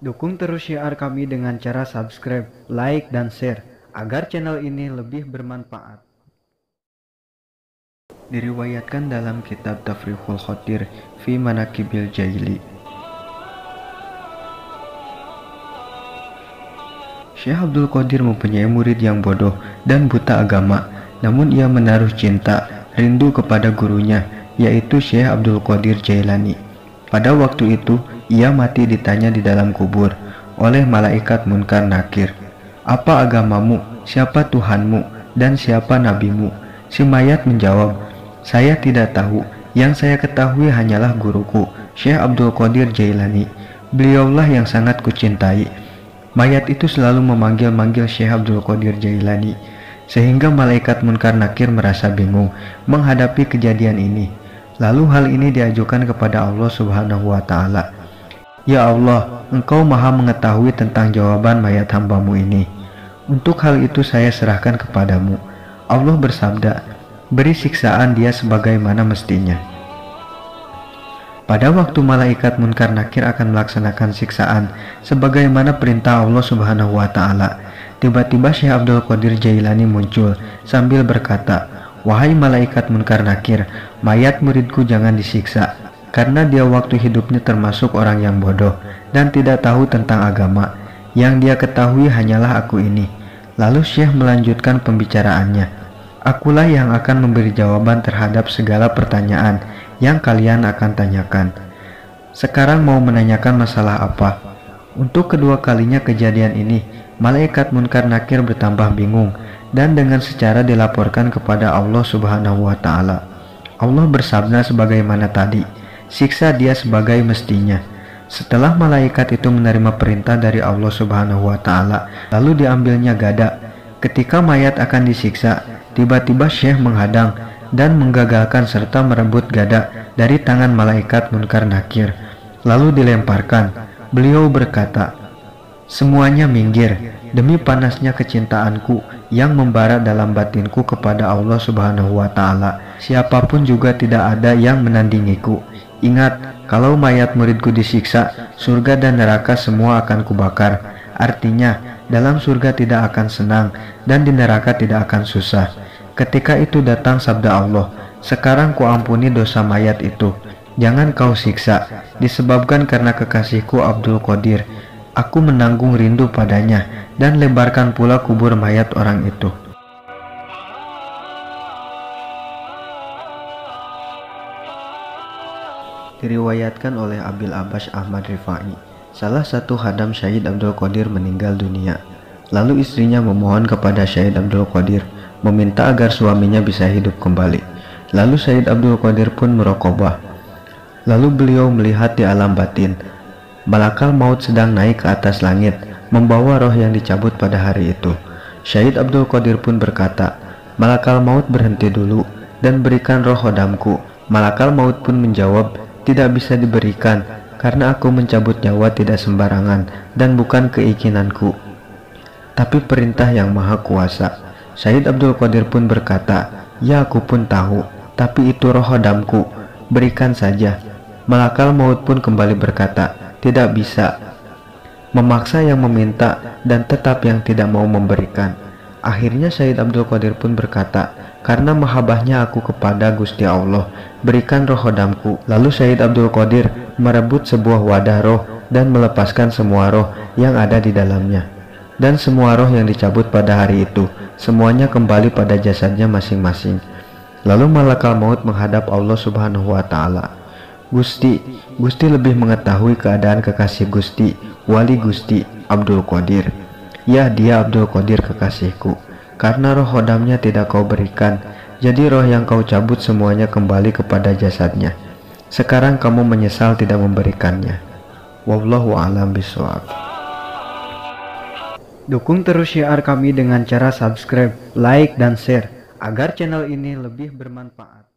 Dukung terus syiar kami dengan cara subscribe, like, dan share, agar channel ini lebih bermanfaat. Diriwayatkan dalam kitab Tafriqul Khotir fi Manaqibil Jaili. Syekh Abdul Qadir mempunyai murid yang bodoh dan buta agama, namun ia menaruh cinta, rindu kepada gurunya, yaitu Syekh Abdul Qadir Jailani. Pada waktu itu, ia mati ditanya di dalam kubur oleh malaikat Munkar Nakir, "Apa agamamu? Siapa Tuhanmu? Dan siapa nabimu?" Si mayat menjawab, "Saya tidak tahu. Yang saya ketahui hanyalah guruku, Syekh Abdul Qadir Jailani. Beliaulah yang sangat kucintai." Mayat itu selalu memanggil-manggil Syekh Abdul Qadir Jailani, sehingga malaikat Munkar Nakir merasa bingung menghadapi kejadian ini. Lalu hal ini diajukan kepada Allah Subhanahu wa Ta'ala. "Ya Allah, Engkau Maha mengetahui tentang jawaban mayat hambamu ini. Untuk hal itu saya serahkan kepadamu." Allah bersabda, "Beri siksaan dia sebagaimana mestinya." Pada waktu malaikat Munkar Nakir akan melaksanakan siksaan sebagaimana perintah Allah Subhanahu wa Ta'ala, tiba-tiba Syekh Abdul Qadir Jailani muncul sambil berkata, "Wahai malaikat Munkar Nakir, mayat muridku jangan disiksa, karena dia waktu hidupnya termasuk orang yang bodoh dan tidak tahu tentang agama. Yang dia ketahui hanyalah aku ini." Lalu Syekh melanjutkan pembicaraannya, "Akulah yang akan memberi jawaban terhadap segala pertanyaan yang kalian akan tanyakan. Sekarang mau menanyakan masalah apa?" Untuk kedua kalinya kejadian ini, malaikat Munkar Nakir bertambah bingung dan dengan secara dilaporkan kepada Allah Subhanahu wa Ta'ala. Allah bersabda sebagaimana tadi, "Siksa dia sebagai mestinya." Setelah malaikat itu menerima perintah dari Allah Subhanahu wa Ta'ala, lalu diambilnya gada. Ketika mayat akan disiksa, tiba-tiba Syekh menghadang dan menggagalkan serta merebut gada dari tangan malaikat Munkar Nakir, lalu dilemparkan. Beliau berkata, "Semuanya minggir, demi panasnya kecintaanku yang membara dalam batinku kepada Allah Subhanahu wa Ta'ala. Siapapun juga tidak ada yang menandingiku. Ingat, kalau mayat muridku disiksa, surga dan neraka semua akan kubakar. Artinya, dalam surga tidak akan senang dan di neraka tidak akan susah." Ketika itu datang sabda Allah, "Sekarang kuampuni dosa mayat itu. Jangan kau siksa, disebabkan karena kekasihku Abdul Qadir. Aku menanggung rindu padanya dan lebarkan pula kubur mayat orang itu." Diriwayatkan oleh Abil Abbas Ahmad Rifai, salah satu khadam Syahid Abdul Qadir meninggal dunia. Lalu istrinya memohon kepada Syahid Abdul Qadir, meminta agar suaminya bisa hidup kembali. Lalu Syahid Abdul Qadir pun merokobah. Lalu beliau melihat di alam batin, malakal maut sedang naik ke atas langit, membawa roh yang dicabut pada hari itu. Syahid Abdul Qadir pun berkata, "Malakal maut berhenti dulu dan berikan roh khodamku." Malakal maut pun menjawab, "Tidak bisa diberikan, karena aku mencabut nyawa tidak sembarangan dan bukan keinginanku, tapi perintah yang maha kuasa." Syahid Abdul Qadir pun berkata, "Ya aku pun tahu, tapi itu roh khodamku, berikan saja." Malakal maut pun kembali berkata, "Tidak bisa." Memaksa yang meminta dan tetap yang tidak mau memberikan. Akhirnya Syahid Abdul Qadir pun berkata, "Karena mahabbahnya aku kepada Gusti Allah, berikan roh khodamku." Lalu Syahid Abdul Qadir merebut sebuah wadah roh dan melepaskan semua roh yang ada di dalamnya. Dan semua roh yang dicabut pada hari itu, semuanya kembali pada jasadnya masing-masing. Lalu malakal maut menghadap Allah Subhanahu wa Ta'ala, "Gusti, Gusti lebih mengetahui keadaan kekasih Gusti, wali Gusti Abdul Qadir." "Ya, dia Abdul Qadir kekasihku. Karena roh khodamnya tidak kau berikan, jadi roh yang kau cabut semuanya kembali kepada jasadnya. Sekarang kamu menyesal tidak memberikannya." Wallahu a'lam bishawab. Dukung terus syiar kami dengan cara subscribe, like, dan share, agar channel ini lebih bermanfaat.